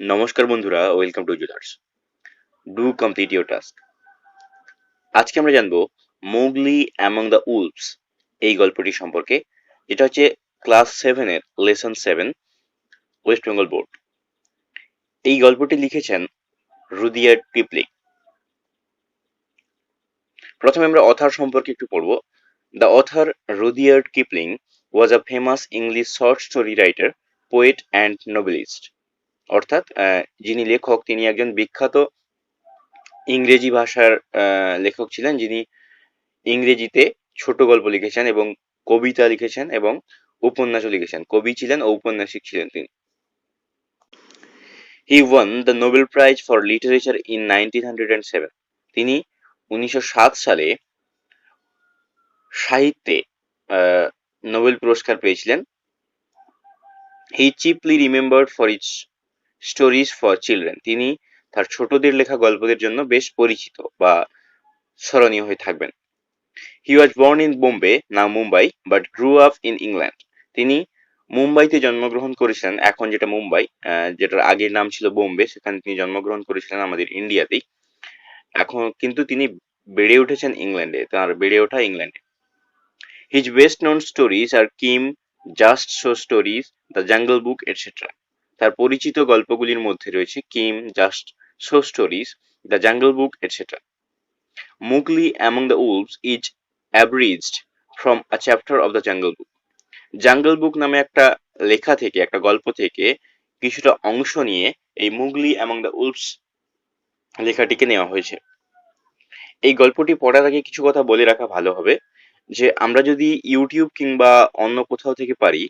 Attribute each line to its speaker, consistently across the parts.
Speaker 1: নমস্কার বন্ধুরা, ওয়েলকাম টু জুলার্স। Do complete your task. আজকে আমরা জানবো মোগলি অ্যামং দ্য উলফস এই গল্পটি সম্পর্কে, যেটা হচ্ছে ক্লাস 7-এর লেসন 7, ওয়েস্ট বেঙ্গল বোর্ড। এই গল্পটি লিখেছেন রুডিয়ার্ড কিপলিং। প্রথমে আমরা অথার সম্পর্কে একটু পড়বো। The author Rudyard Kipling was a famous English short story writer, poet and noblest. অর্থাৎ যিনি লেখক তিনি একজন বিখ্যাত ইংরেজি ভাষার লেখক ছিলেন, যিনি ইংরেজিতে ছোট গল্প লিখেছেন এবং কবিতা লিখেছেন এবং উপন্যাসও লিখেছেন। কবি ছিলেন ও ঔপন্যাসিক ছিলেন তিনি। He won the Nobel prize for literature in 1907। তিনি 1907 সালে সাহিত্যে নোবেল পুরস্কার পেয়েছিলেন। He chiefly remembered for its stories for children. তিনি তার ছোটদের লেখা গল্পদের জন্য বেশ পরিচিত বা স্মরণীয় হয়ে থাকবেন। He was born in Bombay, now Mumbai, but grew up in England. তিনি মুম্বাইতে জন্মগ্রহণ করেছিলেন, এখন যেটা মুম্বাই, যেটার আগের নাম ছিল বোম্বে, সেখানে তিনি জন্মগ্রহণ করেছিলেন আমাদের ইন্ডিয়াতেই। এখন কিন্তু তিনি বেড়ে উঠেছেন ইংল্যান্ডে, তার বেড়ে ওঠা ইংল্যান্ডে। His best known stories are Kim, just so stories, the jungle book etcetera. তার পরিচিত গল্পগুলির মধ্যে রয়েছে Kim, just so stories, the jungle book etcetera. Mowgli Among the Wolves is abridged from a chapter of the Jungle Book. Jungle Book নামে একটা লেখা থেকে, একটা গল্প থেকে কিছুটা অংশ নিয়ে এই মুগলি অ্যামং দ্য উলফস লেখাটিকে নেওয়া হয়েছে। এই গল্পটি পড়ার আগে কিছু কথা বলে রাখা ভালো হবে, যে আমরা যদি ইউটিউব কিংবা অন্য কোথাও থেকে পারি,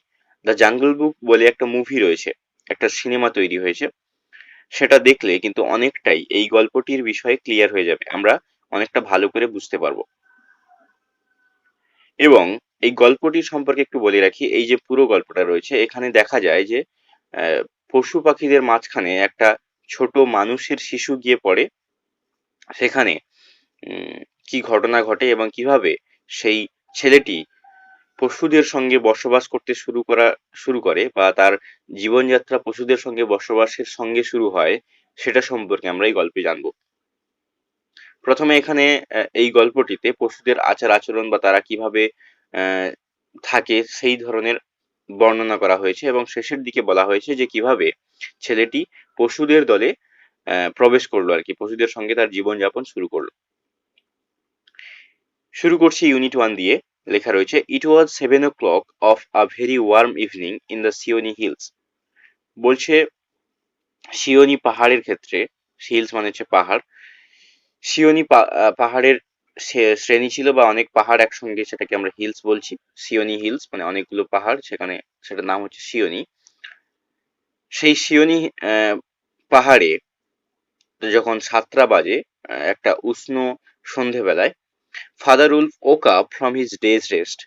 Speaker 1: দ্য জাঙ্গল বুক বলে একটা মুভি রয়েছে, একটা সিনেমা তৈরি হয়েছে, সেটা দেখলে কিন্তু অনেকটাই এই গল্পটির বিষয়ে ক্লিয়ার হয়ে যাবে, আমরা অনেকটা ভালো করে বুঝতে পারবো। এবং এই গল্পটির সম্পর্কে একটু বলে রাখি, এই যে পুরো গল্পটা রয়েছে এখানে দেখা যায় যে পশু পাখিদের মাঝখানে একটা ছোট মানুষের শিশু গিয়ে পড়ে। সেখানে কি ঘটনা ঘটে এবং কিভাবে সেই ছেলেটি পশুদের সঙ্গে বসবাস করতে শুরু করে বা তার জীবনযাত্রা পশুদের সঙ্গে বসবাসের সঙ্গে শুরু হয়, সেটা সম্পর্কে আমরা এই গল্পে জানবো। প্রথমে এখানে এই গল্পটিতে পশুদের আচার আচরণ বা তারা কিভাবে থাকে সেই ধরনের বর্ণনা করা হয়েছে এবং শেষের দিকে বলা হয়েছে যে কিভাবে ছেলেটি পশুদের দলে প্রবেশ করলো আর কি, পশুদের সঙ্গে তার জীবনযাপন শুরু করলো। শুরু করছি ইউনিট 1 দিয়ে। লেখা রয়েছে, ইট ওয়াজ 7 o'clock of a very warm evening in the Seoni hills. বলছে সিওনি পাহাড়ের ক্ষেত্রে, হিলস মানে হচ্ছে পাহাড়, সিওনি পাহাড়ের শ্রেণী ছিল বা অনেক পাহাড় একসঙ্গে, সেটাকে আমরা হিলস বলছি। সিওনি হিলস মানে অনেকগুলো পাহাড়, সেখানে সেটার নাম হচ্ছে সিওনি। সেই সিওনি পাহাড়ে যখন 7টা বাজে, একটা উষ্ণ সন্ধেবেলায়, father Wolf woke up from his days rest.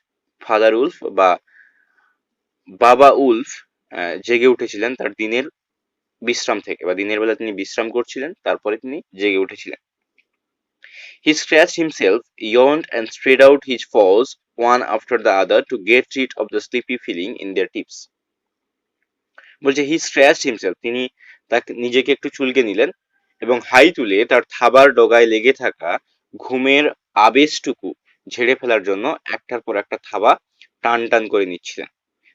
Speaker 1: Father Wolf বা বাবা উলফ জেগে উঠেছিলেন তার দিনের বিশ্রাম থেকে, বা দিনের বেলা তিনি বিশ্রাম করছিলেন, তারপরে তিনি জেগে উঠেছিলেন। He scratched himself, yawned and spread out his paws one after the other to get rid of the sleepy feeling in their tips. বলছে হি স্ক্র্যাচড হিমসেলফ, তিনি তাকে নিজেকে একটু চুলকে নিলেন এবং হাই তুলে তার থাবার ডগায় লেগে থাকা ঘুমের আবেশটুকু ঝেড়ে ফেলার জন্য একটার পর একটা থাবা টান টান করে নিচ্ছিলেন।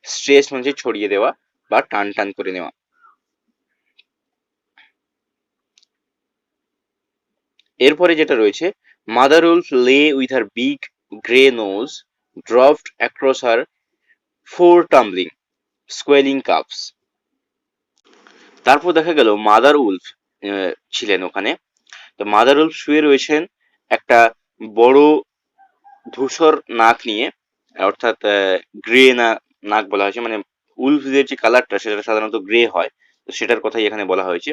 Speaker 1: স্ট্রেস মানে ছড়িয়ে দেওয়া বা টান টান করে নেওয়া। এরপরে যেটা রয়েছে, mother wolf lay with her big grey nose dropped across her four tumbling squealing cubs. তারপর দেখা গেল মাদার উলফ ছিলেন ওখানে। তো মাদার উলফ শুয়ে রয়েছেন একটা বড় ধূসর নাক নিয়ে, অর্থাৎ গ্রে নাক বলা হয়েছে, মানে উলফদের যে কালারটা সেটা সাধারণত গ্রে হয়, তো সেটার কথাই এখানে বলা হয়েছে।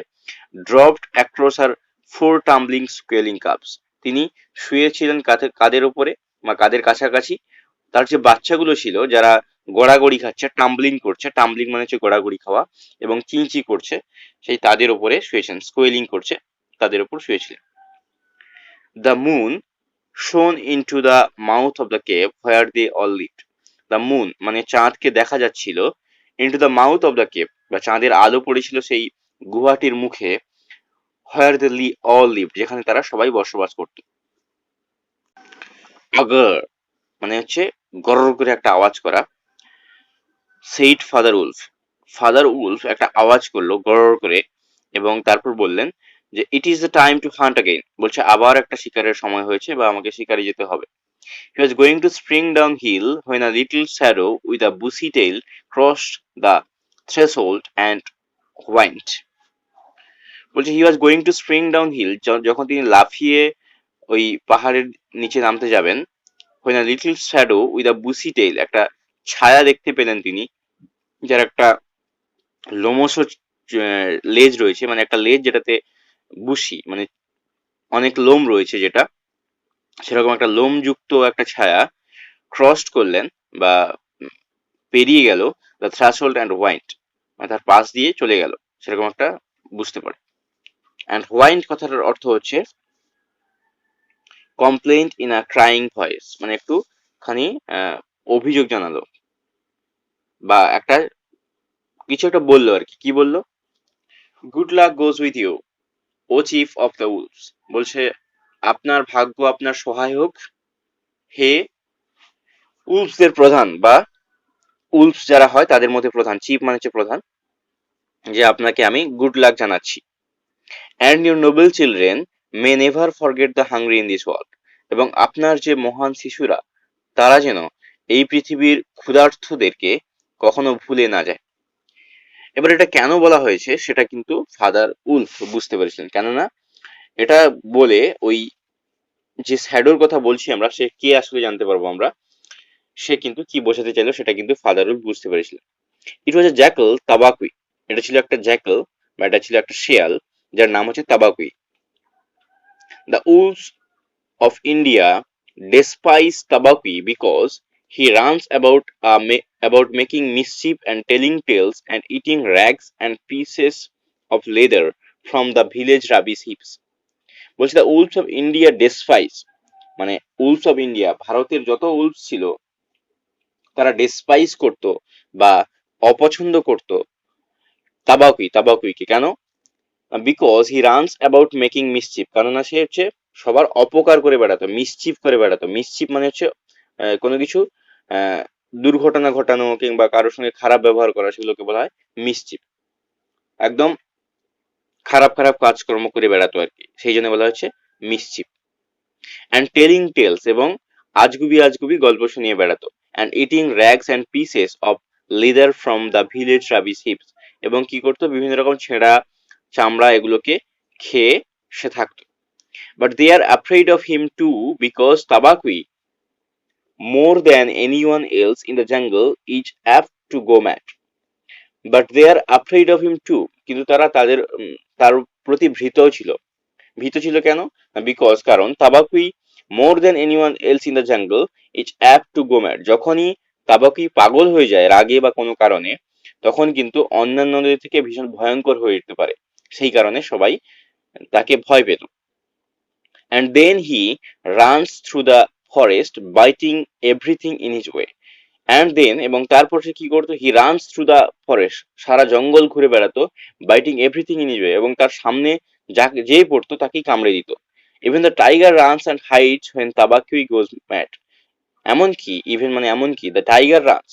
Speaker 1: ড্রপড অ্যাক্রস আর ফোর টাম্বলিং স্কুয়েলিং কাপস। তিনি শুয়েছিলেন কাদের ওপরে বা কাদের কাছাকাছি, তার যে বাচ্চাগুলো ছিল যারা গড়াগড়ি খাচ্ছে, টাম্বলিং করছে, টাম্বলিং মানে হচ্ছে গড়াগড়ি খাওয়া, এবং চিঁচি করছে, সেই তাদের ওপরে শুয়েছেন, স্কোয়েলিং করছে, তাদের ওপর শুয়েছিলেন। The moon shone into the mouth of the cave where they all lived. The moon মানে চাঁদকে দেখা যাচ্ছিল, into the mouth of the cave বা চাঁদের আলো পড়েছিল সেই গুহাটির মুখে, হোয়ার দে অল লিভ, যেখানে তারা সবাই বসবাস করত। আগর মানে হচ্ছে গরর করে একটা আওয়াজ করা। Said father wolf, father Wolf একটা আওয়াজ করলো গরর করে, এবং তারপর বললেন যে it is the time to hunt again, বলছে আবার একটা শিকারের সময় হয়েছে বা আমাকে শিকারে যেতে হবে। He was going to spring down hill when a little shadow with a bushy tail crossed the threshold and went, বলছে he was going to spring down hill, যখন তিনি লাফিয়ে ওই পাহাড়ের নিচে নামতে যাবেন, when a little shadow with a bushy tail, একটা ছায়া দেখতে পেলেন তিনি, যার একটা লোমশ লেজ রয়েছে, মানে একটা লেজ যেটাতে বুশি মানে অনেক লোম রয়েছে, যেটা সেরকম একটা লোমযুক্ত একটা ছায়া ক্রসড করলেন বা পেরিয়ে গেল দ্য থ্রাশহোল্ড অ্যান্ড ওয়াইন্ট, মানে তার পাশ দিয়ে চলে গেল, সেরকম একটা বুঝতে পারে। অ্যান্ড ওয়াইন্ট কথাটার অর্থ হচ্ছে complaint in a crying voice, মানে একটু খানি অভিযোগ জানালো বা একটা কিছু একটা বললো আর কি। কি বললো? Good luck goes with you o chief of the wolves, বলছে আপনার ভাগ্য আপনার সহায় হোক হে উলফসদের প্রধান, বা উলফস যারা হয় তাদের মধ্যে প্রধান, চিফ মানে হচ্ছে প্রধান, যে আপনাকে আমি গুড লাক জানাচ্ছি। And your Nobel children May never forget the hungry in this world, এবং আপনার যে মহান শিশুরা তারা যেন এই পৃথিবীর ক্ষুধার্তদেরকে কখনো ভুলে না যায়। এবার এটা কেন বলা হয়েছে সেটা কিন্তু ফাদার উলফ বুঝতে পেরেছিলেন, কেননা এটা বলে ওই যে শ্যাডোর কথা বলছি আমরা, সে কে আসলে জানতে পারবো আমরা, সে কিন্তু কি বোঝাতে চাইলো সেটা কিন্তু ফাদার উলফ বুঝতে পেরেছিলেন। ইট ওয়াজ এ জ্যাকল তাবাকুই, এটা ছিল একটা জ্যাকল বা এটা ছিল একটা শেয়াল যার নাম হচ্ছে Tabaqui. The wolves of India despise Tabaqui because he runs about making mischief and telling tales and eating rags and pieces of leather from the village rubbish heaps. বলছে the wolves of India despise, মানে wolves of India, ভারতের যত wolves ছিল তারা despise করত বা অপছন্দ করত তাবাকুইকে। কেন? Because he runs about making mischief, কেননা সে হচ্ছে সবার অপকার করে বেড়াতো, মিসচিফ করে বেড়াতো। মিসচিফ মানে হচ্ছে কোনো কিছু আহ, দুর্ঘটনা ঘটানো কিংবা কারোর সঙ্গে খারাপ ব্যবহার করা, সেগুলোকে বলা হয় মিসচিফ। একদম খারাপ খারাপ কাজকর্ম করে বেড়াতো আর কি, সেই জন্য বলা হচ্ছে মিসচিফ। অ্যান্ড টেলিং টেলস, এবং আজগুবি আজগুবি গল্প শুনিয়ে বেড়াতো। And eating rags and pieces of leather from the village rubbish heaps, এবং কি করতো বিভিন্ন রকম ছেঁড়া চামড়া এগুলোকে খেয়ে সে থাকতো। But they are afraid of him too because Tabaqui, more than anyone else in the jungle, is apt to go mad. But they are afraid of him too, কিন্তু তারা তার প্রতি ভীত ছিল কেন? বিকজ কারণ Tabaqui more than anyone else in the jungle is apt to go mad, যখনই Tabaqui পাগল হয়ে যায় রাগে বা কোনো কারণে, তখন কিন্তু অন্যান্যদের থেকে ভীষণ ভয়ঙ্কর হয়ে উঠতে পারে, সেই কারণে সবাই তাকে ভয় পেত। And then he runs through the forest biting everything in his way. And then, এবং তারপর সে কি করতো, he runs through the forest, সারা জঙ্গল ঘুরে বেড়াতো, biting everything in his way, এবং তার সামনে যাকে যেই পড়তো তাকেই কামড়ে দিত। Even the tiger runs and hides when Tabaqui goes mad, এমনকি ইভেন মানে এমনকি দ্য টাইগার রানস,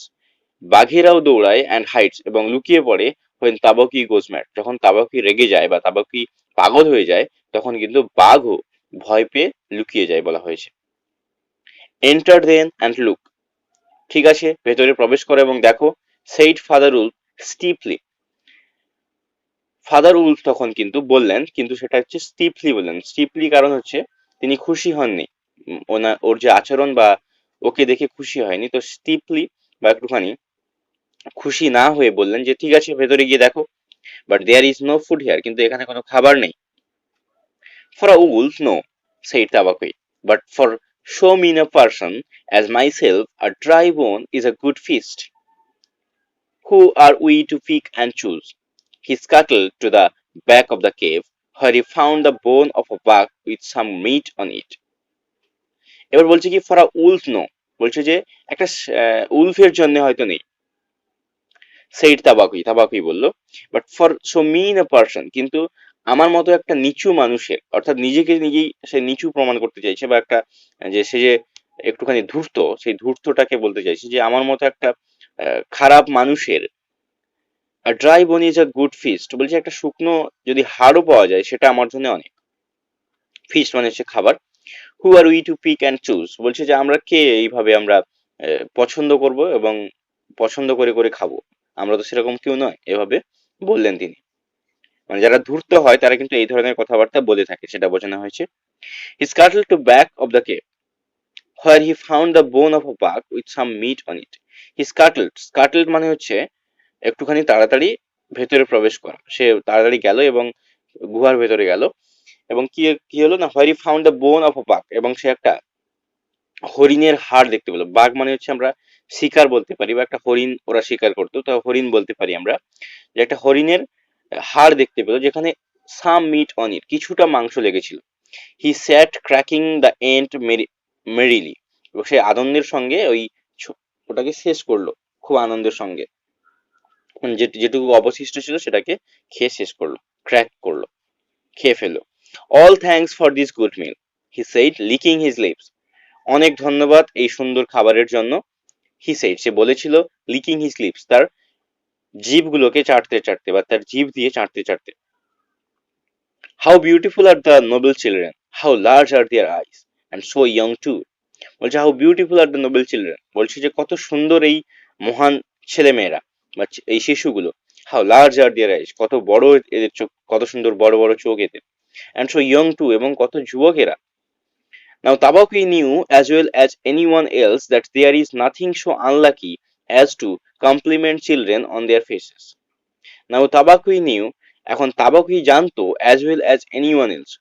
Speaker 1: বাঘেরাও দৌড়ায় অ্যান্ড হাইডস, এবং লুকিয়ে পড়ে হোয়েন তাবাকুই গোজ ম্যাড, যখন তাবাকুই রেগে যায় বা তাবাকুই পাগল হয়ে যায়, তখন কিন্তু বাঘও ভয় পেয়ে লুকিয়ে যায় বলা হয়েছে। এন্টার দেন অ্যান্ড লুক, ঠিক আছে ভেতরে প্রবেশ করো এবং দেখো। Said father wolf stiffly, father wolf তখন কিন্তু বললেন, কিন্তু সেটা হচ্ছে স্টিফলি বললেন। স্টিফলি কারণ হচ্ছে তিনি খুশি হননি, ওর যে আচরণ বা ওকে দেখে খুশি হয়নি, তো স্টিফলি বা একটুখানি খুশি না হয়ে বললেন যে ঠিক আছে ভেতরে গিয়ে দেখো। But there is no food here, কিন্তু এখানে কোনো খাবার নেই। For a wolf no, said Tabaqui, but for so mean a person as myself a dry bone is a good feast. Who are we to pick and choose? He scuttled to the back of the cave, where he found the bone of a buck with some meat on it. এবার বলছে কি for a wolf no, বলছে যে একটা উলফের জন্য হয়তো নেই, said Tabaqui, Tabaqui বললো। But for so mean a person, কিন্তু আমার মতো একটা নিচু মানুষের, অর্থাৎ নিজেকে নিজেই সে নিচু প্রমাণ করতে চাইছে, বা একটা যে সে যে একটুখানি ধূর্ত, সেই ধূর্তটাকে বলতে চাইছে যে আমার মতো একটা খারাপ মানুষের ড্রাই বোন ইজ আ গুড ফিস্ট, বলছে একটা শুকনো যদি হাড়ও পাওয়া যায় সেটা আমার জন্য অনেক। ফিস্ট মানে হচ্ছে খাবার। Who are we to pick and choose, বলছে যে আমরা কে এইভাবে আমরা পছন্দ করব এবং পছন্দ করে করে খাবো, আমরা তো সেরকম কেউ নয়, এভাবে বললেন তিনি। মানে যারা ধূর্ত হয় তারা কিন্তু এই ধরনের কথাবার্তা বলে থাকে, সেটা বোঝানো হয়েছে। He scuttle to back of the cave where he found the bone of a buck with some meat on it. He scuttled, scuttled মানে হচ্ছে একটুখানি তাড়াতাড়ি ভেতরে প্রবেশ করা, সে তাড়াতাড়ি গেল এবং গুহার ভেতরে গেল, এবং কি কি হলো না, where he found the bone of a buck, এবং সে একটা হরিণের হাড় দেখতে পেলো। বাঘ মানে হচ্ছে আমরা শিকার বলতে পারি, বা একটা হরিণ ওরা শিকার করতো, তো হরিণ বলতে পারি আমরা, যে একটা হরিণের হাড় দেখতে পেলো যেখানে সাম মিট অন ইট, কিছুটা মাংস লেগেছিল। হি স্যাট ক্র্যাকিং দ্য এন্ড মেরিলি, এবং সে আনন্দের সঙ্গে ওই ওটাকে শেষ করলো, খুব আনন্দের সঙ্গে, মানে যেটুকু অবশিষ্ট ছিল সেটাকে খেয়ে শেষ করলো, ক্র্যাক করলো, খেয়ে ফেললো। All thanks for this good meal, he said licking his lips, অনেক ধন্যবাদ এই সুন্দর খাবারের জন্য। হি সেইড, সে বলেছিল, লিকিং হিজ লিপস, তার জিভগুলোকে চাটতে চাটতে, বা তার জিভ দিয়ে চাটতে চাটতে। How beautiful are the noble children, how large are their eyes, and so young too, বলছে how beautiful are the noble children, বলছে যে কত সুন্দর এই মহান ছেলেমেয়েরা বা এই শিশুগুলো। হাউ লার্জ আর দেয়ার আইস, কত বড় এদের চোখ, কত সুন্দর বড় বড় চোখ এদের। অ্যান্ড সো ইয়ং টু, এবং কত যুবক এরা। Now Tabaqui knew as well as anyone else that there is nothing so unlucky as to compliment children on their faces. Now Tabaqui knew, এখন তাবাকুই জানতো, as well as anyone else,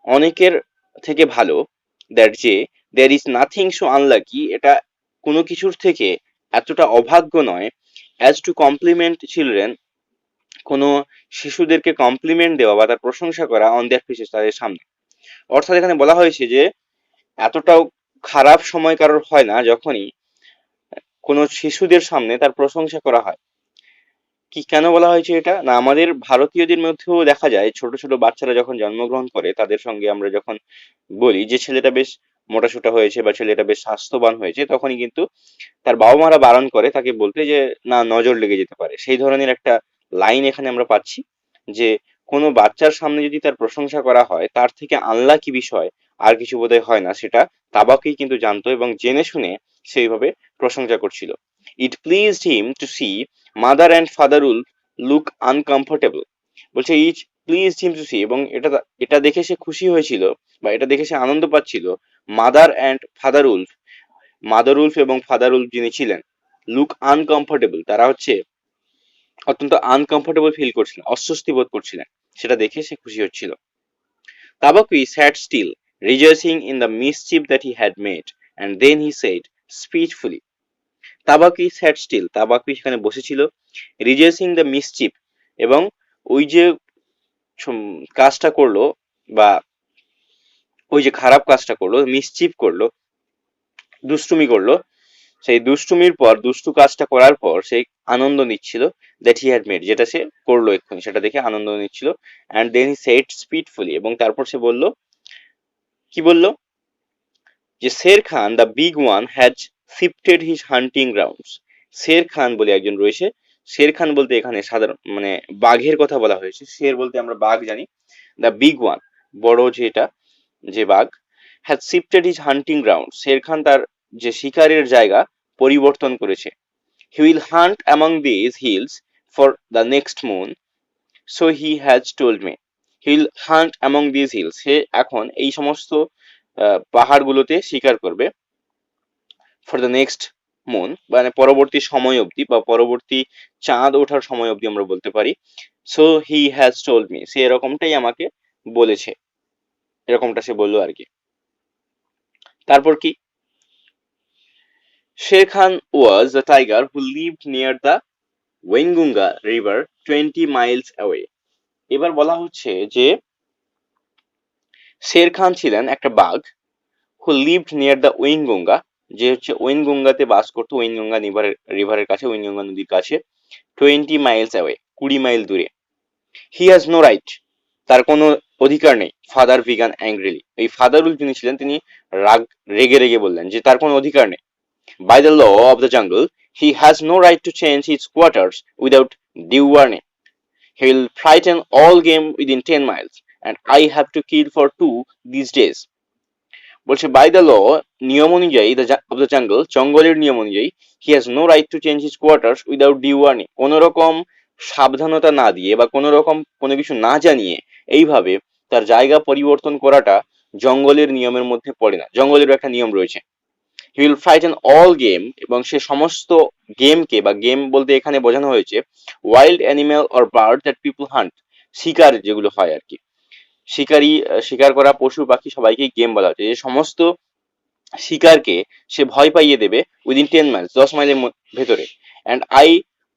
Speaker 1: অনেকের থেকে ভালো, that যে there is nothing so unlucky, এটা কোনো কিছুর থেকে এতটা অভাগ্য নয়, as to compliment children, কোনো শিশুদেরকে কমপ্লিমেন্ট দেওয়া বা তার প্রশংসা করা on their faces, তাদের সামনে। অর্থাৎ এখানে বলা হয়েছে যে এতটাও খারাপ সময় কারোর হয় না যখনই কোনো শিশুদের সামনে তার প্রশংসা করা হয়। কি কেন বলা হয়েছে এটা না, আমাদের ভারতীয়দের মধ্যেও দেখা যায় ছোট ছোট বাচ্চারা যখন জন্মগ্রহণ করে তাদের সঙ্গে আমরা যখন বলি যে ছেলেটা বেশ মোটাসোটা হয়েছে বা ছেলেটা বেশ স্বাস্থ্যবান হয়েছে, তখনই কিন্তু তার বাবা মারা বারণ করে তাকে বলতে যে না, নজর লেগে যেতে পারে। সেই ধরনের একটা লাইন এখানে আমরা পাচ্ছি যে কোনো বাচ্চার সামনে যদি তার প্রশংসা করা হয়, তার থেকে আনলাকি বিষয় আর কিছু বোধহয় হয় না, সেটা তাবাকেই কিন্তু জানতো এবং জেনে শুনে সেইভাবে প্রশংসা করছিল। It pleased him to see mother and father wolf look uncomfortable, বলছে it pleased him to see, এবং এটা এটা দেখে সে খুশি হয়েছিল বা এটা দেখে সে আনন্দ পাচ্ছিল, mother and father Wolf, mother Wolf এবং ফাদার উলফ যিনি ছিলেন, লুক আনকমফোর্টেবল, তারা হচ্ছে অত্যন্ত আনকমফোর্টেবল ফিল করছিলেন, অস্বস্তি বোধ করছিলেন, সেটা দেখে সে খুশি হচ্ছিল। Tabaqui sat still, rejoicing in the mischief that he had made, and then he said, speechfully. Tabaqui sat still, Tabaqui সেখানে বসেছিল, rejoicing the mischief, এবং ওই যে কাজটা করলো, বা ওই যে খারাপ কাজটা করলো, মিসচিফ করলো, দুষ্টুমি করলো, সেই দুষ্টুমির পর, দুষ্টু কাজটা করার পর সেই আনন্দ নিচ্ছিল, দ্যাট হি হ্যাড মেড, যেটা সে করলো এক্ষুনি, সেটা দেখে আনন্দ নিচ্ছিল। অ্যান্ড দেন হি সেড স্পিডফুলি, এবং তারপর সে বলল, কি বলল, যে Shere Khan the big one has shifted his hunting grounds. Shere Khan বলে একজন রয়েছে, শের খান বলতে এখানে সাধারণ মানে বাঘের কথা বলা হয়েছে, শের বলতে আমরা বাঘ জানি, দ্য বিগ ওয়ান বড় যেটা, যে বাঘ, has shifted his hunting ground, Shere Khan তার যে শিকারের জায়গা পরিবর্তন করেছে। He will hunt among these hills for the next moon, so he has told me. He will hunt among these hills, সে এখন এই সমস্ত পাহাড়গুলোতে শিকার করবে, ফর দ্য নেক্সট মুন মানে পরবর্তী সময় অবধি, বা পরবর্তী চাঁদ ওঠার সময় অবধি আমরা বলতে পারি। So he has told me, সে এরকমটাই আমাকে বলেছে, এরকমটা সে বললো আর কি। তারপর কি, Shere Khan was the tiger who lived near the Waingunga river 20 miles away. এবার বলা হচ্ছে যে শের খান ছিলেন একটা বাঘ, who lived near the Waingunga, যে হচ্ছে ওয়েনগঙ্গাতে বাস করতো, ওয়েনগঙ্গা রিভারের কাছে, ওয়েনগঙ্গা নদীর কাছে, 20 miles away, 20 মাইল দূরে। হি হ্যাজ নো রাইট, তার কোনো অধিকার নেই। ফাদার বিগান অ্যাংগ্রিলি, এই ফাদারুল যিনি ছিলেন তিনি রেগে রেগে বললেন যে তার কোনো অধিকার নেই। By the law of the jungle he has no right to change his quarters without due warning. He will frighten all game within 10 miles and I have to kill for 2 these days. বলছে by the law, নিয়ম অনুযায়ী of the jungle, জঙ্গলের নিয়ম অনুযায়ী, he has no right to change his quarters without due warning, কোন রকম সাবধানতা না দিয়ে বা কোন রকম কোনো কিছু না জানিয়ে এইভাবে তার জায়গা পরিবর্তন করাটা জঙ্গলের নিয়মের মধ্যে পড়ে না, জঙ্গলের একটা নিয়ম রয়েছে। হি উইল ফ্রাইটেন অল গেম, এবং সে সমস্ত গেমকে, বা গেম বলতে এখানে বোঝানো হয়েছে wild animal or bird that people hunt, শিকার যেগুলো হয় আর কি, শিকার করা পশু পাখি সবাইকে গেম বলা হচ্ছে। যে সমস্ত শিকারকে সে ভয় পাইয়ে দেবে উইদিন 10 miles, 10 মাইলের ভেতরে। And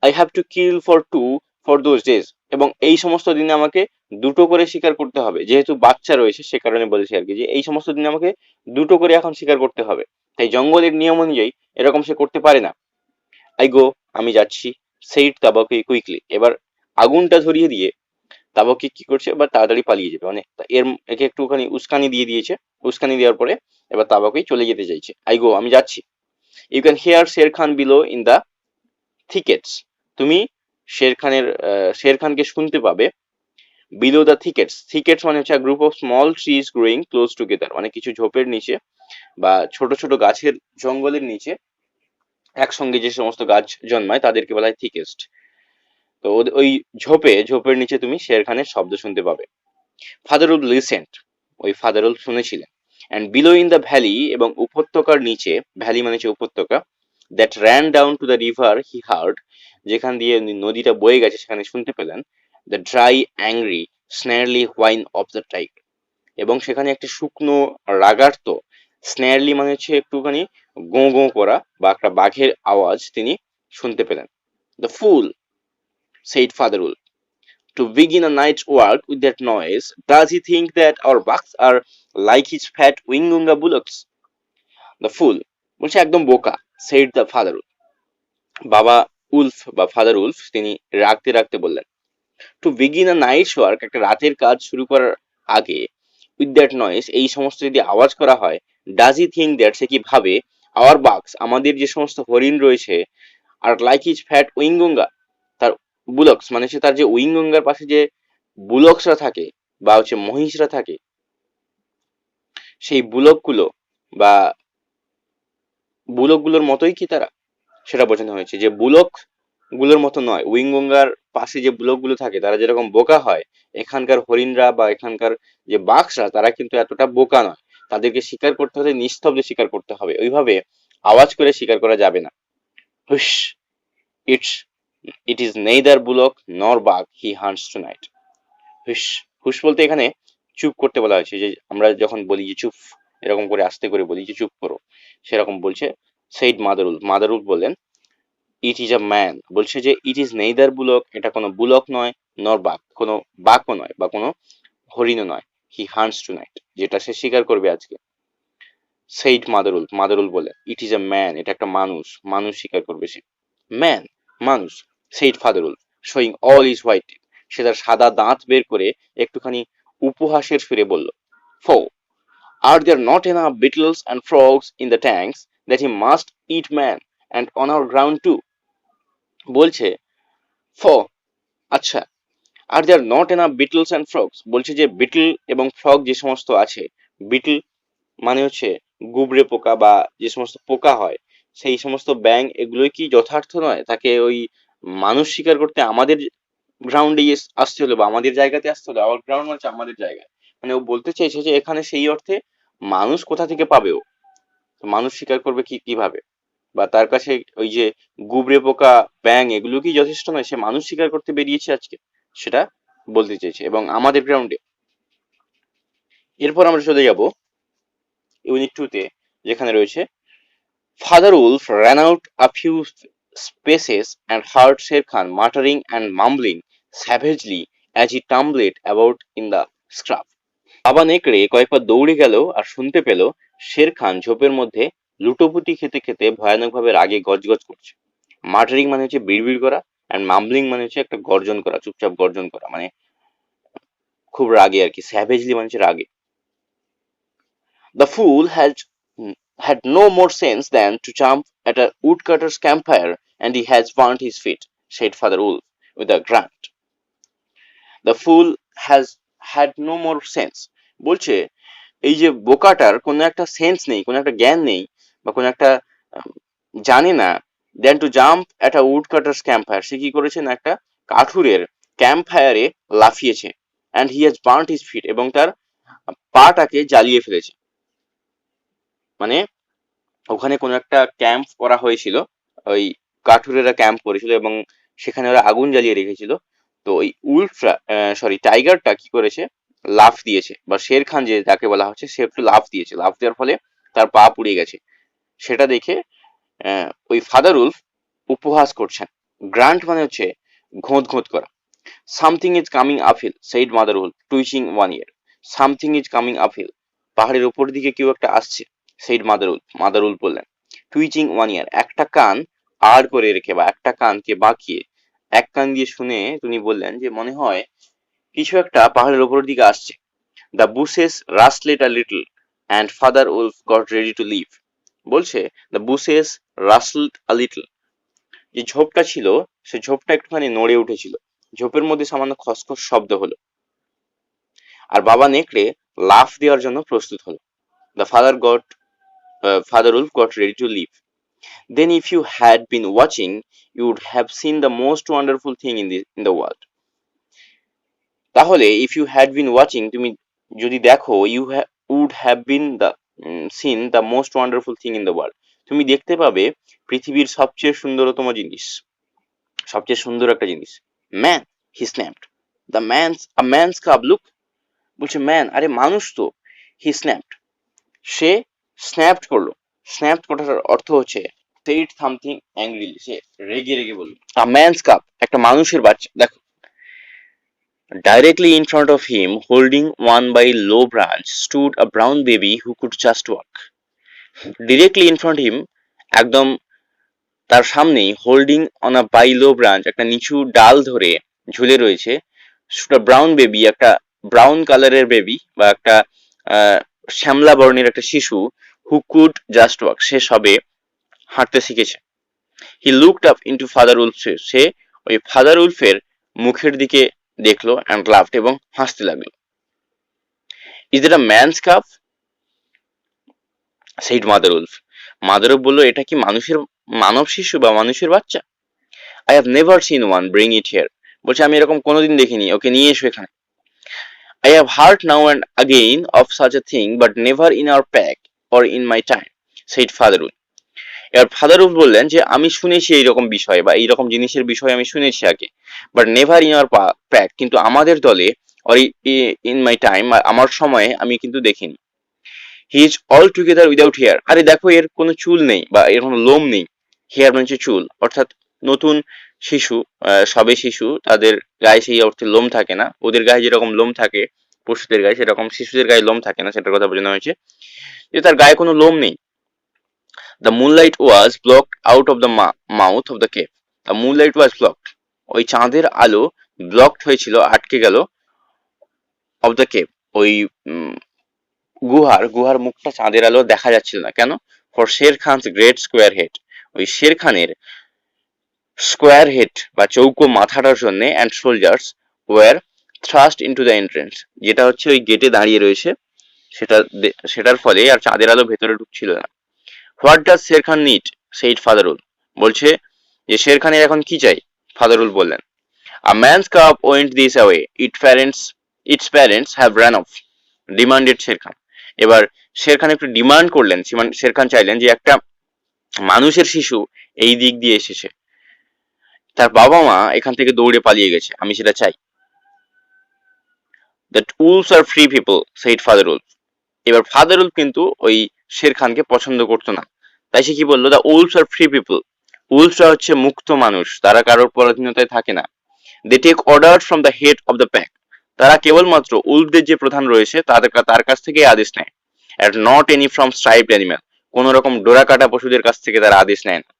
Speaker 1: I have to kill for 2 for those days, এবং এই সমস্ত দিনে আমাকে দুটো করে শিকার করতে হবে, যেহেতু বাচ্চা রয়েছে সে কারণে বলেছি আর কি, যে এই সমস্ত দিনে আমাকে দুটো করে এখন শিকার করতে হবে, তাই জঙ্গলের নিয়ম অনুযায়ী এরকম সে করতে পারে না। আই গো, আমি যাচ্ছি, সেইট তাবাকে কুইকলি, এবার আগুনটা ধরিয়ে দিয়ে তাবকি কি করছে, এবার তাড়াতাড়ি পালিয়ে যাবে, মানে একে একটুখানি উস্কানি দিয়ে দিয়েছে। উস্কানি দেওয়ার পরে এবার তাবাকি চলে যেতে চাইছে। আই গো, আমি যাচ্ছি। You can hear Shere Khan below in the thickets, তুমি শের খানকে শুনতে পাবে বিলো দা থিকেটস। থিকেটস মানে হচ্ছে group of small trees growing close together, মানে কিছু ঝোপের নিচে বা ছোট ছোট গাছের জঙ্গলের নিচে একসঙ্গে যে সমস্ত গাছ জন্মায় তাদেরকে বলা হয় থিকেস্ট। তো ওই ঝোপের নিচে তুমি শের খানের শব্দ শুনতে পাবে। ফাদারুল লিসেন্ট, ওই ফাদারুল শুনেছিলেন। And below in the valley, এবং উপত্যকার নিচে, ভ্যালি মানে হচ্ছে উপত্যকা, that ran down to the river he heard, যেখান দিয়ে নদীটা বয়ে গেছে সেখানে শুনতে পেলেন the dry angry snarly whine of the tiger, এবং সেখানে একটি শুকনো রাগার্ত, স্ন্যারলি মানে হচ্ছে একটুখানি গোঁ গোঁ করা বা একটা বাঘের আওয়াজ তিনি শুনতে পেলেন। The full, said Fatherul, to begin a night's work with that noise. Does he think that our bucks are like his fat Wingunga bullocks? The fool, বলছে একদম বোকা, said the Fatherul. বাবা উলফ বা ফাদার উলফ তিনি রাগতে রাগতে বললেন, to begin a night's work, একটা রাতের কাজ শুরু করার আগে, উইথ দ্যাট নয়েজ, এই সমস্ত যদি আওয়াজ করা হয়, ডাজ হি থিঙ্ক দ্যাট, সে কি ভাবে, আওয়ার বাক্স, আমাদের যে সমস্ত হরিণ রয়েছে, আর লাইক হিজ ফ্যাট উইংগঙ্গা, তার বুলক্স মানে হচ্ছে তার যে উইংগঙ্গার পাশে যে বুলক্সরা থাকে বা হচ্ছে মহিষরা থাকে, সেই বুলকগুলো বা বুলকগুলোর মতোই কি তারা, সেটা বোঝানো হয়েছে। যে বুলক গুলোর মতো নয়, উইংগঙ্গার পাশে যে বুলক গুলো থাকে তারা যেরকম বোকা হয়, এখানকার হরিণরা বা এখানকার যে বাঘরা তারা কিন্তু এতটা বোকা নয়, তাদেরকে শিকার করতে হলে নিস্তব্ধে শিকার করতে হবে, ওইভাবে আওয়াজ করে শিকার করা যাবে না। হুশ, it's it is neither bullock নর বাঘ হি হান্টস টুনাইট। হুশ, হুশ বলতে এখানে চুপ করতে বলা হয়েছে, যে আমরা যখন বলি যে চুপ, এরকম করে আস্তে করে বলি যে চুপ করো, সেরকম বলছে। সেইড মাদারুল বললেন, ইট ইজ আ ম্যান, বলছে যে ইট ইজ নেইদার বুলক, এটা কোনো বুলক নয়, নর বাঘ, কোনো বাঘও নয় বা কোনো হরিণও নয়, হি হান্টস টু নাইট, যেটা সে শিকার করবে আজকে। সেইড মাদারুল বলে, ইট ইজ আ ম্যান, এটা একটা মানুষ, মানুষ শিকার করবে সে। ম্যান, মানুষ। Said father wolf, showing all his white, সে তার সাদা দাঁত বের করে একটুখানি উপহাসের সুরে বলল, faugh, are there not enough beetles and frogs in the tanks that he must eat man and on our ground too. বলছে ফ, আচ্ছা, are there not enough beetles and frogs, বলছে যে বিটল এবং ফ্রগ যে সমস্ত আছে, beetle মানে হচ্ছে গুবরে পোকা বা যে সমস্ত পোকা হয়, সেই সমস্ত ব্যাঙ, এগুলোই কি যথার্থ নয় তাকে ওই মানুষ শিকার করতে আমাদের গ্রাউন্ডে আসতে হলো বা আমাদের জায়গাতে আসতে হলো? আওয়ার গ্রাউন্ড মানে আমাদের জায়গায়, মানে ও বলতে চাইছে যে এখানে সেই অর্থে মানুষ কোথা থেকে পাবে, ও মানুষ শিকার করবে কিভাবে, বা তার কাছে ওই যে গুবরে পোকা ব্যাঙ এগুলো কি যথেষ্ট নয়, সে মানুষ শিকার করতে বেরিয়েছে আজকে, সেটা বলতে চেয়েছে, এবং আমাদের গ্রাউন্ডে। এরপর আমরা চলে যাব ইউনিট 2 তে, যেখানে রয়েছে father Wolf ran out a few spaces and heard Sher Khan muttering and mumbling savagely as he tumbled about in the scrub. বাবা নেকড়ে কয়েকবার দৌড়ে গেল আর শুনতে পেল শের খান ঝোপের মধ্যে লুটোপুটি খেতে খেতে ভয়ানকভাবে রাগে গজগজ করছে। মাটারিং মানে হচ্ছে বিড়বিড় করা, অ্যান্ড মাম্বলিং মানে হচ্ছে একটা গর্জন করা, চুপচাপ গর্জন করা, মানে খুব রাগে আর কি, স্যাভেজলি মানে হচ্ছে রাগে। The fool had no more sense than to jump at a woodcutter's campfire, and he has burnt his feet, said Father Wolf with a grunt. The fool has had no more sense বলছে এই যে বোকাটার কোনো একটা sense নেই, কোনো একটা জ্ঞান নেই, বা কোনো একটা জানে না, then to jump at a wood cutter's camp fire, সে কি করেছে না একটা কাঠুরের ক্যাম্প ফায়ারে লাফিয়েছে, and he has burned his feet, এবং তার পাটাকে জ্বালিয়ে ফেলেছে। মানে ওখানে কোনো একটা ক্যাম্প করা হয়েছিল, ওই কাঠুরেরা ক্যাম্প করেছিল এবং সেখানে ওরা আগুন জ্বালিয়ে রেখেছিল। তো ওই উল্ফরা টাইগারটা কি করেছে, লাফ দিয়েছে, বা শের খান যে যাকে বলা হচ্ছে সে একটু লাফ দিয়েছে, লাফ দেওয়ার ফলে তার পা পুড়ে গেছে। সেটা দেখে ওই ফাদার উলফ উপহাস করছেন। গ্রান্ট মানে হচ্ছে ঘোঁত ঘোঁত করা। Something is coming uphill, said mother Wolf twitching one year. Something is coming uphill, পাহাড়ের উপর দিকে কেউ একটা আসছে, সেইড মাদার উলফ বললেন। টুইচিং ওয়ান ইয়ার, একটা কান আড় করে রেখে বা একটা কানকে বাঁকিয়ে এক কান দিয়ে শুনে তিনি বললেন যে মনে হয় কিছু একটা পাহাড়ের উপর দিকে আসছে। The bushes rustled a little and father wolf got ready to leap. বলছে the bushes rustled a little, যে ঝোপটা ছিল সে ঝোপটা একটুখানি নড়ে উঠেছিল, ঝোপের মধ্যে সামান্য খসখস শব্দ হলো, আর বাবা নেকড়ে লাফ দেওয়ার জন্য প্রস্তুত হলো। The father wolf got ready to leave. Then if you had been watching, you would have seen the most wonderful thing in the world. তাহলে if you had been watching, তুমি যদি দেখো, you would have been seen the most wonderful thing in the world. তুমি দেখতে পাবে পৃথিবীর সবচেয়ে সুন্দরতম জিনিস, সবচেয়ে সুন্দর একটা জিনিস। Man, he snapped. A man's cub, look. বলছে ম্যান, আরে মানুষ তো। he snapped, সে স্ন্যাপড করলো। স্ন্যাপড করার অর্থ হচ্ছে said something angrily, সে রেগে রেগে বলল। a man's cub, একটা মানুষের বাচ্চা। দেখো, directly in front of him, holding one by low branch, stood a brown baby who could just walk. Directly in front of him, একদম তার সামনেই, holding on a by low branch, একটা নিচু ডাল ধরে ঝুলে রয়েছে, ব্রাউন বেবি, একটা ব্রাউন কালারের বেবি বা একটা শ্যামলা বর্ণের একটা শিশু, হু কুড জাস্ট ওয়াক, সে সবে হাঁটতে শিখেছে। He looked up into father wolf, সে ওই ফাদার উলফের মুখের দিকে দেখলো, অ্যান্ড লাফড, এবং হাসতে লাগলো। Is it a man's cup, said mother wolf. Mother Wolf বললো, এটা কি মানব শিশু বা মানুষের বাচ্চা? I have never seen one, bring it here. বলছে আমি এরকম কোনোদিন দেখিনি, ওকে নিয়ে এসো এখানে। I have heard now and again of such a thing, but never in our pack or in my time, said Father Wolf. এবার ফাদার উলফ বললেন যে আমি শুনেছি এইরকম বিষয় বা এইরকম জিনিসের বিষয় আমি শুনেছি আগে, but never in our pack, কিন্তু আমাদের দলে, অর ইন মাই টাইম, আমার সময়ে আমি কিন্তু দেখিনি। He is all together without hair, আরে দেখো এর কোনো চুল নেই বা এর কোনো লোম নেই। হেয়ার মানে চুল, অর্থাৎ নতুন শিশু, সবে শিশু, তাদের গায়ে সেই অর্থে লোম থাকে না। ওদের গায়ে যেরকম লোম থাকে পশুদের গায়ে, সেরকম শিশুদের গায়ে লোম থাকে না, সেটার কথা বোঝানো হয়েছে যে তার গায়ে কোনো লোম নেই। The moonlight was blocked out of the mouth of the cave. The moonlight was blocked. ওই চাঁদের আলো ব্লকড হয়েছিল, আটকে গেল, অফ দ্য কেভ, ওই গুহার মুখটা চাঁদের আলো দেখা যাচ্ছিল না। কেন? For Shere Khan's great square head, ওই শের খানের স্কোয়ার হেড বা চৌকো মাথাটার জন্য, and soldiers were thrust into the entrance, যেটা হচ্ছে ওই গেটে দাঁড়িয়ে রয়েছে, সেটার ফলে আর চাঁদের আলো ভেতরে ঢুকছিল না। What does Shere Khan need, said father wolf, বলছে যে শের খানের এখন কি চাই? ফাদার উল বললেন, a man's cub went this away, its parents have run off, demanded Shere Khan. এবার শের খান একটু ডিমান্ড করলেন, শের খান চাইলেন যে একটা মানুষের শিশু এই দিক দিয়ে এসেছে, তার বাবা মা এখান থেকে দৌড়ে পালিয়ে গেছে, আমি সেটা চাই। That wolves are free people, said father wolf. এবার ফাদার উলফ কিন্তু ওই শের খানকে পছন্দ করতো না, তাই সে কি বললো, the wolves are free people, উলফসরা হচ্ছে মুক্ত মানুষ, তারা কারোর পরাধীনতায় থাকে না। They take order from the head of the pack, তারা কেবলমাত্র উলফদের যে প্রধান রয়েছে তার কাছ থেকে আদেশ নেয়। And not any from striped animal, কোন রকম ডোরা কাটা পশুদের কাছ থেকে তারা আদেশ নেয় না।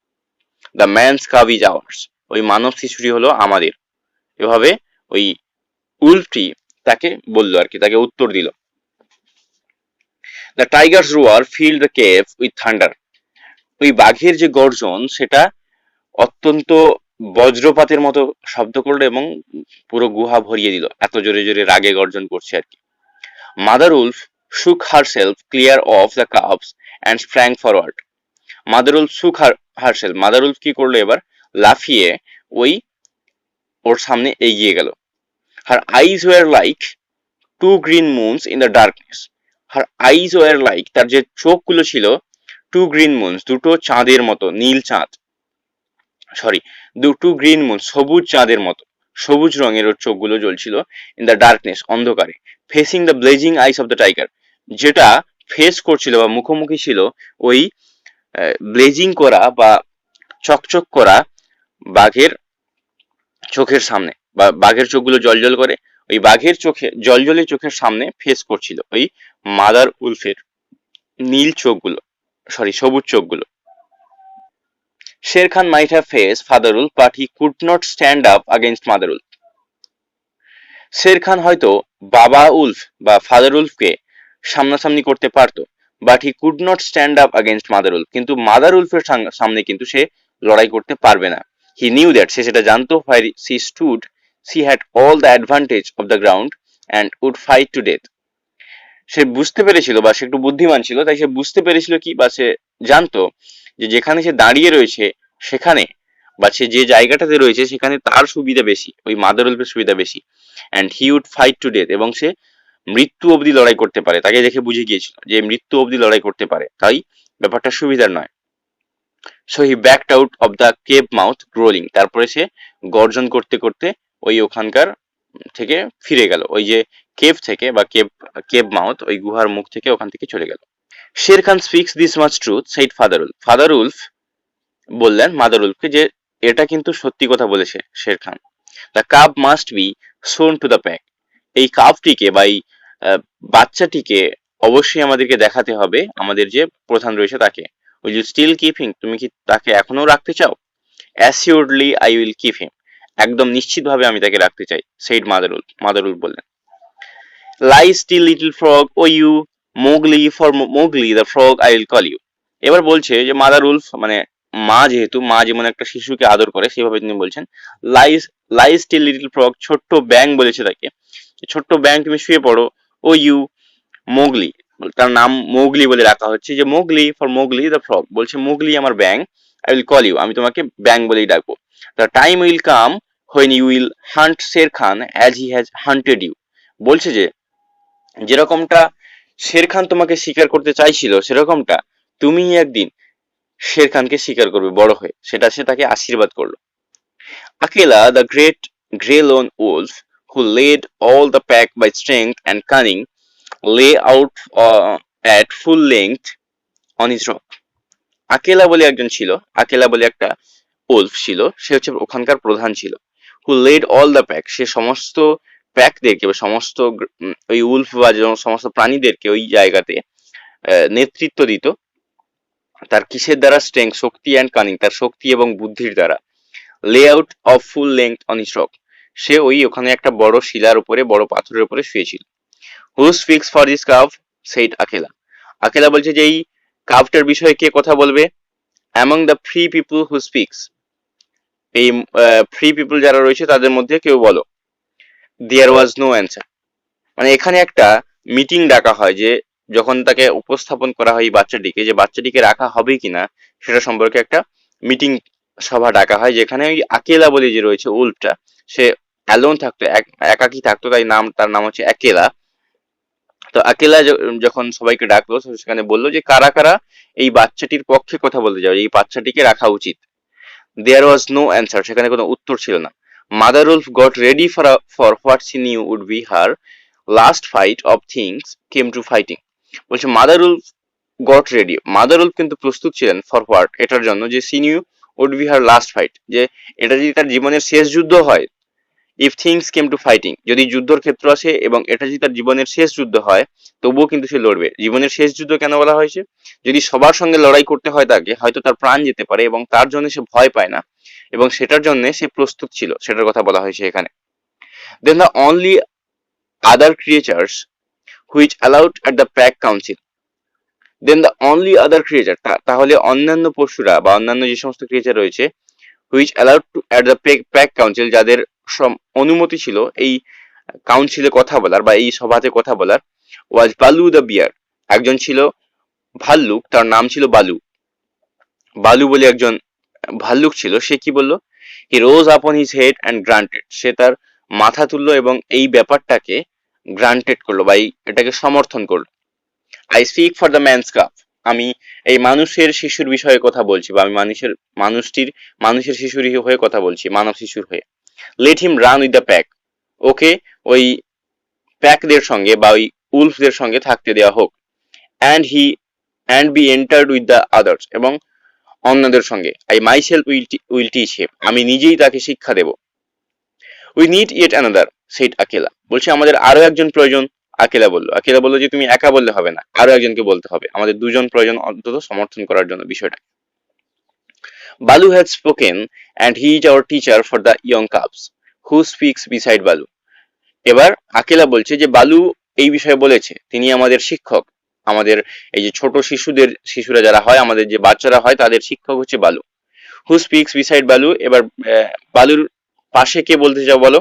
Speaker 1: দ্য ম্যানস কাভ ইজ আওয়ার্স, ওই মানব শিশুটি হলো আমাদের। এভাবে ওই উল্ফটি তাকে বললো আর কি, তাকে উত্তর দিল। দ্য টাইগার্স রোয়ার field the cave with thunder. ওই বাঘের যে গর্জন সেটা অত্যন্ত বজ্রপাতের মতো শব্দ করলো এবং পুরো গুহা ভরিয়ে দিল, এত জোরে জোরে রাগে গর্জন করছে আর কি। Mother Wolf shook herself clear of the cubs and sprang forward. Mother Wolf shook herself, mother Wolf কি করলো এবার, লাফিয়ে ওই ওর সামনে এগিয়ে গেল। Her eyes were like two green moons in the darkness. Her eyes were like, তার যে চোখগুলো ছিল, two green moons, দুটো চাঁদের মতো, নীল চাঁদ, সরি, টু গ্রিন মুন, সবুজ চাঁদের মতো, সবুজ রঙের ওর চোখগুলো জ্বলছিল, ইন দ্য ডার্কনেস, অন্ধকারে, facing the blazing eyes of the tiger, যেটা ফেস করছিল বা মুখোমুখি ছিল ওই ব্লেজিং করা বা চকচক করা বাঘের চোখের সামনে, বা বাঘের চোখগুলো জলজল করে, ওই বাঘের চোখে জলজলে চোখের সামনে ফেস করছিল ওই মাদার উলফের নীল চোখগুলো, সরি, সবুজ চোখগুলো। Sher Khan might have faced Father Wolf, but he could not stand up against Mother Wolf. Sher Khan হয়তো বাবা উলফ বা ফাদার উলফকে সামনাসামনি করতে পারতো, but he could not stand up against mother wolf, কিন্তু মাদার উলফের সামনে কিন্তু সে লড়াই করতে পারবে না। হি নিউ দ্যাট, সে সেটা জানতো, where she stood she had all the advantage of the ground and would fight to death. সে বুঝতে পেরেছিল, বা সে একটু বুদ্ধিমান ছিল, তাই সে বুঝতে পেরেছিল কি, বা সে জানতো যে যেখানে সে দাঁড়িয়ে রয়েছে সেখানে, বা সে যে জায়গাটাতে রয়েছে সেখানে তার সুবিধা বেশি, ওই মাদার উলফের সুবিধা বেশি। And he would fight to death, এবং সে মৃত্যু অবধি লড়াই করতে পারে, তাকে দেখে বুঝে গিয়েছিল যে মৃত্যু অবধি লড়াই করতে পারে, তাই ব্যাপারটা সুবিধার নয়। So he backed out of the cave mouth growling, তারপরে সে গর্জন করতে করতে ওই ওখানকার থেকে ফিরে গেল, ওই যে কেভ থেকে বা কেভ মাউথ, ওই গুহার মুখ থেকে ওখান থেকে চলে গেল। Shere Khan speaks this much truth, said father wolf, father wolf বললেন মাদার উলফকে যে এটা কিন্তু সত্যি কথা বলেছে Shere Khan. The cub must be shown to the pack, এই কাবটিকে বা এই বাচ্চাটিকে অবশ্যই আমাদেরকে দেখাতে হবে আমাদের যে প্রধান রয়েছে তাকে। Will you still keep him, তুমি কি তাকে এখনো রাখতে চাও? Assuredly I will keep him, একদম নিশ্চিতভাবে আমি তাকে রাখতে চাই, said mother wolf, mother wolf বললেন। Lie still little frog, oh you Mowgli, for Mowgli the frog I will call you. এবার বলছে যে মাদার উলফ মানে মা, যেহেতু মা যেমন একটা শিশুকে আদর করে সেভাবে তিনি বলছেন, লাই লাই স্টিল লিটল ফ্রগ, ছোট্ট ব্যাং বলেছে তাকে, ছোট্ট ব্যাং তুমি শুয়ে পড়ো। ও ইউ মোগলি, তার নাম মোগলি বলে রাখা হচ্ছে, যে Mowgli, for Mowgli the frog, বলছে মোগলি আমার ব্যাং, আই উইল কল ইউ, আমি তোমাকে ব্যাং বলেই ডাকবো। The time will come when you will hunt Shere Khan as he has hunted you, বলছে যে যেরকমটা শের খান তোমাকে শিকার করতে চাইছিল সেরকমটা তুমি একদিন শের খানকে শিকার করবে বড় হয়ে, সেটা সে তাকে আশীর্বাদ করলো। Akela, the great grey lone wolf, who led all the pack by strength and cunning, lay out at full length on his rock. আকেলা বলে একজন ছিল, আকেলা বলে একটা উলফ ছিল, সে হচ্ছে ওখানকার প্রধান ছিল। হু লেড অল দ্য প্যাক, সে সমস্ত প্যাকদেরকে বা সমস্ত ওই উলফ বা সমস্ত প্রাণীদেরকে ওই জায়গাতে নেতৃত্ব দিত। তার কিসের দ্বারা? স্ট্রেংথ, শক্তি, অ্যান্ড কানিং, তার শক্তি এবং বুদ্ধির দ্বারা। Lay out of full length on his rock, সে ওই ওখানে একটা বড় শিলার উপরে, বড় পাথরের উপরে শুয়েছিল। Who speaks for this cub, said Akela, Akela বলছে যে এই কাভটার বিষয়ে কে কথা বলবে? Among the free people who speaks, এই ফ্রি পিপল যারা রয়েছে তাদের মধ্যে কেউ বলো। দেয়ার ওয়াজ নো অ্যান্সার, মানে এখানে একটা মিটিং ডাকা হয়, যে যখন তাকে উপস্থাপন করা হয় এই বাচ্চাটিকে, যে বাচ্চাটিকে রাখা হবে কিনা সেটা সম্পর্কে একটা মিটিং সভা ডাকা হয়, যেখানে ওই আকেলা বলে যে রয়েছে উল্ফটা, সে অ্যালোন থাকতো, একাকি থাকতো, তাই তার নাম হচ্ছে আকেলা। তো আকেলা যখন সবাইকে ডাকলো সেখানে বললো যে কারা কারা এই বাচ্চাটির পক্ষে কথা বলতে যাবে, এই বাচ্চাটিকে রাখা উচিত। দেয়ার ওয়াজ নো অ্যান্সার, সেখানে কোনো উত্তর ছিল না। Mother wolf got ready for what she knew would be her last fight of things came to fighting, বলছে mother wolf got ready, mother wolf কিন্তু প্রস্তুত ছিলেন ফর হোয়াট, এটার জন্য যে she knew would be her last fight, যে এটা যদি তার জীবনের শেষ যুদ্ধ হয়, if things came to fighting, যদি যুদ্ধর ক্ষেত্র আসে এবং এটা যদি তার জীবনের শেষ যুদ্ধ হয়, তবুও কিন্তু সে লড়বে। জীবনের শেষ যুদ্ধ কেন বলা হয়েছে? যদি সবার সঙ্গে লড়াই করতে হয় তাকে, হয়তো তার প্রাণ যেতে পারে এবং তার জন্য সে ভয় পায় না এবং সেটার জন্য সে প্রস্তুত ছিল, সেটার কথা বলা হয়েছে এখানে। Then the only other creatures which allowed at the pack council, then the only other creature, তাহলে অন্যান্য পশুরা বা অন্যান্য যে সমস্ত ক্রিয়েচার রয়েছে, which allowed to at the pack council, যাদের অনুমতি ছিল এই কাউন্সিলে কথা বলার বা এই সভাতে কথা বলার, ওয়াজ বালু দ্য বিয়ার, একজন ছিল ভাল্লুক, তার নাম ছিল বালু। বালু বলে একজন ভাল্লুক ছিল। সে কি বলল? He rose upon his head and grunted, সে তার মাথা তুললো এবং এই ব্যাপারটাকে গ্রান্টেড করলো বা এটাকে সমর্থন করলো। I speak for the man's cup, আমি এই মানুষের শিশুর বিষয়ে কথা বলছি বা আমি মানুষের শিশুর হয়ে কথা বলছি, মানব শিশুর হয়ে। Let him run with the pack, ওকে ওই প্যাকদের সঙ্গে বা ওই উলফদের সঙ্গে থাকতে দেওয়া হোক। And be entered with the others, এবং অন্যদের সঙ্গে। I myself will teach him, আমি নিজেই তাকে শিক্ষা দেব। We need yet another said Akela, বলছে আমাদের আরো একজন প্রয়োজন। আকেলা বললো যে তুমি একা বললে হবে না, আরো একজনকে বলতে হবে, আমাদের দুজন প্রয়োজন অন্তত সমর্থন করার জন্য বিষয়টা। বালু had spoken and he is our teacher for the young cups who speaks beside বালু। এবার আকেলা বলছে যে বালু এই বিষয়ে বলেছে, তিনি আমাদের শিক্ষক, আমাদের এই যে ছোট শিশুরা যারা হয়, আমাদের যে বাচ্চারা হয়, তাদের শিক্ষক হচ্ছে বালু। হু স্পিক্স বিসাইড বালু, এবার বালুর পাশে কে বলতে চাও বলো?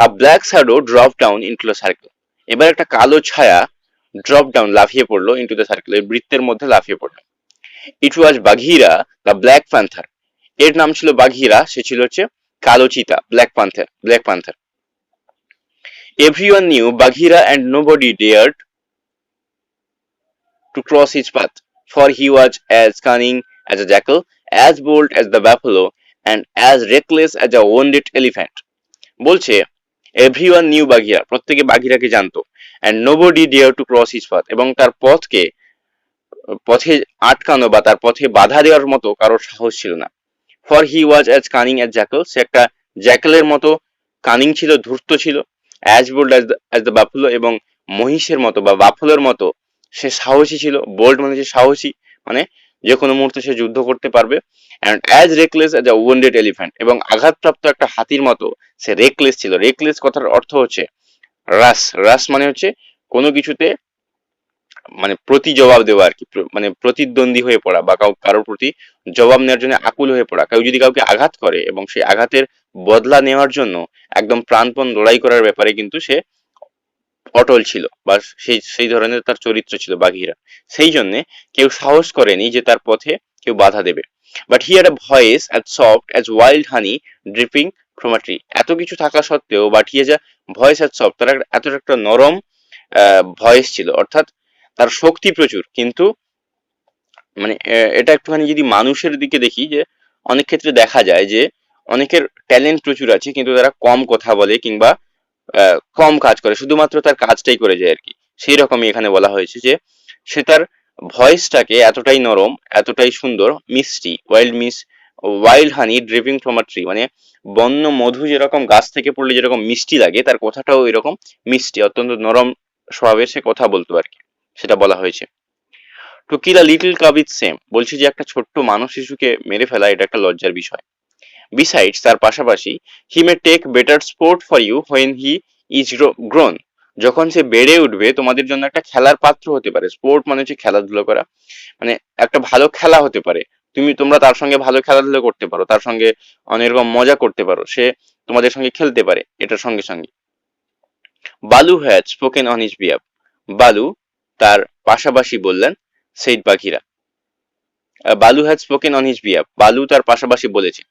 Speaker 1: আ black shadow drop down into the circle, এবার একটা কালো ছায়া ড্রপ ডাউন লাফিয়ে পড়লো ইনটু দ্য সার্কেল, এই বৃত্তের মধ্যে লাফিয়ে পড়লো। ইট ওয়াজ বাঘিরা দ্য ব্ল্যাক প্যান্থার, এর নাম ছিল বাঘিরা, সে ছিল হচ্ছে কালো চিতা, black panther. Everyone knew Bagheera and nobody dared to cross his path, for he was as cunning as a jackal, as bold as the buffalo, and as reckless as a wounded elephant. বলছে everyone new বাঘিরা, প্রত্যেকে বাঘিরাকে জানতো, and nobody dared to cross his path, এবং তার পথে আটকানো বা তার পথে বাধা দেওয়ার মতো কারোর সাহস ছিল না। For he was as cunning as jackal, সে একটা জ্যাকলের মতো কানিং ছিল, ধূর্ত ছিল। As bold as the buffalo, এবং মহিষের মতো বা বাফলোর মতো সে সাহসী ছিল। বোল্ড মানে যে সাহসী, মানে যে কোনো মুহূর্তে সে যুদ্ধ করতে পারবে। And as reckless as a wounded elephant, এবং আঘাতপ্রাপ্ত একটা হাতির মতো সে রেকলেস ছিল। রেকলেস কথার অর্থ হচ্ছে রাস মানে হচ্ছে কোনো কিছুতে মানে প্রতি জবাব দেওয়া আর কি, মানে প্রতিদ্বন্দ্বী হয়ে পড়া বা কারোর প্রতি জবাব নেওয়ার জন্য আকুল হয়ে পড়া। কেউ যদি কাউকে আঘাত করে এবং সেই আঘাতের বদলা নেওয়ার জন্য একদম প্রাণপণ লড়াই করার ব্যাপারে কিন্তু সে অটল ছিল, বা সেই ধরনের তার চরিত্র ছিল বাঘিরা। সেই জন্য কেউ সাহস করেনি যে তার পথে কেউ বাধা দেবে। But he had a voice as soft as wild honey dripping from a tree, এত কিছু থাকা সত্ত্বেও but he has a voice as soft, তার এত একটা নরম ভয়েস ছিল, অর্থাৎ তার শক্তি প্রচুর, কিন্তু মানে এটা একটুখানি যদি মানুষের দিকে দেখি, যে অনেক ক্ষেত্রে দেখা যায় যে অনেকের ট্যালেন্ট প্রচুর আছে কিন্তু তারা কম কথা বলে কিংবা কম কাজ করে, শুধুমাত্র তার কাজটাই করে যায় আর কি। সেই রকমই এখানে বলা হয়েছে যে সে তার ভয়েসটাকে এতটাই নরম, এতটাই সুন্দর, মিষ্টি, wild honey dripping from a tree, মানে বন্য মধু যেরকম গাছ থেকে পড়লে যেরকম মিষ্টি লাগে, তার কথাটাও এরকম মিষ্টি, অত্যন্ত নরম স্বভাবের সে কথা বলতো আর কি, সেটা বলা হয়েছে। To kill a little cub is same, বলছে যে একটা ছোট্ট মানব শিশুকে মেরে ফেলা এটা একটা লজ্জার বিষয়। বিসাইডস, তার পাশাপাশি, he may take better sport for you when he is grown, যখন সে বেড়ে উঠবে তোমাদের জন্য একটা খেলার পাত্র হতে পারে। স্পোর্ট মানে হচ্ছে খেলাধুলো করা, মানে একটা ভালো খেলা হতে পারে, তোমরা তার সঙ্গে ভালো খেলাধুলো করতে পারো, তার সঙ্গে অনেক রকম মজা করতে পারো, সে তোমাদের সঙ্গে খেলতে পারে এটার সঙ্গে সঙ্গে। বালু had spoken on his behalf, বালু তার পাশাপাশি বললেন, সেইড বাঘিরা। বালু had spoken on his behalf, বালু তার পাশাপাশি বলেছে।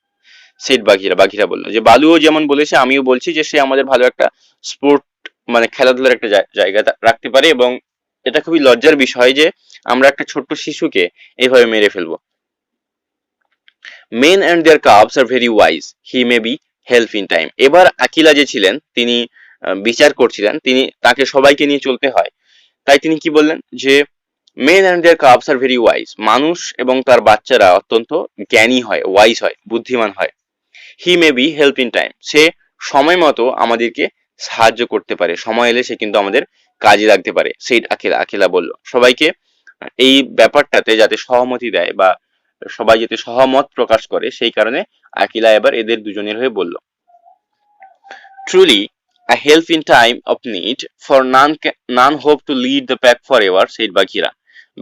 Speaker 1: সেট বাঘিরা বললো যে বালুও যেমন বলেছে আমিও বলছি যে সে আমাদের ভালো একটা স্পোর্ট মানে খেলাধুলার একটা জায়গা রাখতে পারে, এবং এটা খুবই লজ্জার বিষয় যে আমরা একটা ছোট্ট শিশুকে এইভাবে মেরে ফেলবো। Men and their cubs are very wise, he may be help in time, এবার আকিলা যে ছিলেন তিনি বিচার করছিলেন, তাকে সবাইকে নিয়ে চলতে হয়, তাই তিনি কি বললেন যে men and their cubs are very wise, মানুষ এবং তার বাচ্চারা অত্যন্ত জ্ঞানী হয়, ওয়াইজ হয়, বুদ্ধিমান হয়। He may be help in time, সে সময় মতো আমাদেরকে সাহায্য করতে পারে, সময় এলে সে কিন্তু আমাদের কাজে লাগতে পারে। সেই আকিলা বলল সবাইকে এই ব্যাপারটাতে যাতে সহমতি দেয় বা সবাই যাতে সহমত প্রকাশ করে, সেই কারণে আকিলা এবার এদের দুজনের হয়ে বলল, truly a help in time of need, for none hope to lead the pack forever, said বাঘিরা।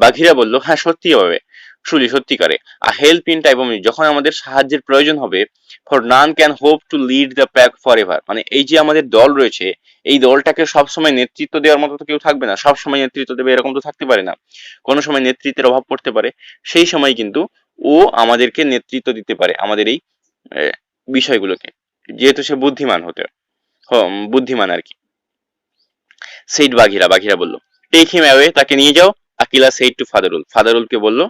Speaker 1: বাঘিরা বলল, হ্যাঁ সত্যি হবে, ট্রুলি সত্যিকারে, a help in time of need, যখন আমাদের সাহায্যের প্রয়োজন হবে, for none can hope to lead the pack forever, মানে এই যে আমাদের দল রয়েছে, এই দলটাকে সবসময় নেতৃত্ব দেওয়ার মতো তো কেউ থাকবে না, সবসময় নেতৃত্ব দেবে এরকম তো থাকতে পারে না, কোনো সময় নেতৃত্বের অভাব পড়তে পারে, সেই সময় কিন্তু ও আমাদেরকে নেতৃত্ব দিতে পারে আমাদের এই বিষয়গুলোকে, যেহেতু সে বুদ্ধিমান আর কি। সেইড বাঘিরা বলল, টেক হিম অ্যাওয়ে, তাকে নিয়ে যাও। আকিলা সেইড টু ফাদারুলকে বলল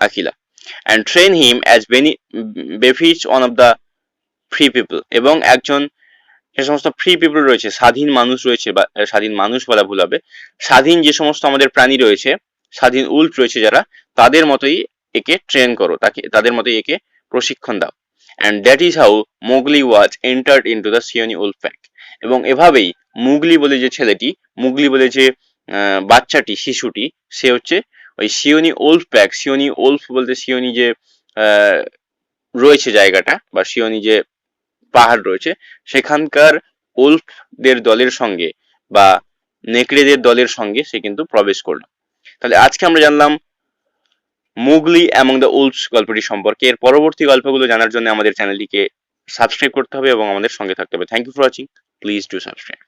Speaker 1: Akela, and train him as befits one of the free people, এবং একজন যে সমস্ত ফ্রি পিপল রয়েছে, স্বাধীন মানুষ রয়েছে, বা স্বাধীন মানুষ বলা ভুল হবে, স্বাধীন যে সমস্ত আমাদের প্রাণী রয়েছে, স্বাধীন উল্ফ রয়েছে যারা, তাদের মতোই একে ট্রেন করো, তাদের মতোই একে প্রশিক্ষণ দাও। And that is how Mowgli was entered into the Seoni Wolf pack, এবং এভাবেই মুগলি বলে যে ছেলেটি, মুগলি বলে যে বাচ্চাটি, শিশুটি, সে হচ্ছে ওই Seoni Wolf pack, Seoni Wolf বলতে সিওনি যে রয়েছে জায়গাটা, বা সিওনি যে পাহাড় রয়েছে, সেখানকার উলফদের দলের সঙ্গে বা নেকড়েদের দলের সঙ্গে সে কিন্তু প্রবেশ করলো। তাহলে আজকে আমরা জানলাম মুগলি অ্যামং দ্য উলফস গল্পটি সম্পর্কে। এর পরবর্তী গল্পগুলো জানার জন্য আমাদের চ্যানেলটিকে সাবস্ক্রাইব করতে হবে এবং আমাদের সঙ্গে থাকতে হবে। Thank you for watching, please do subscribe.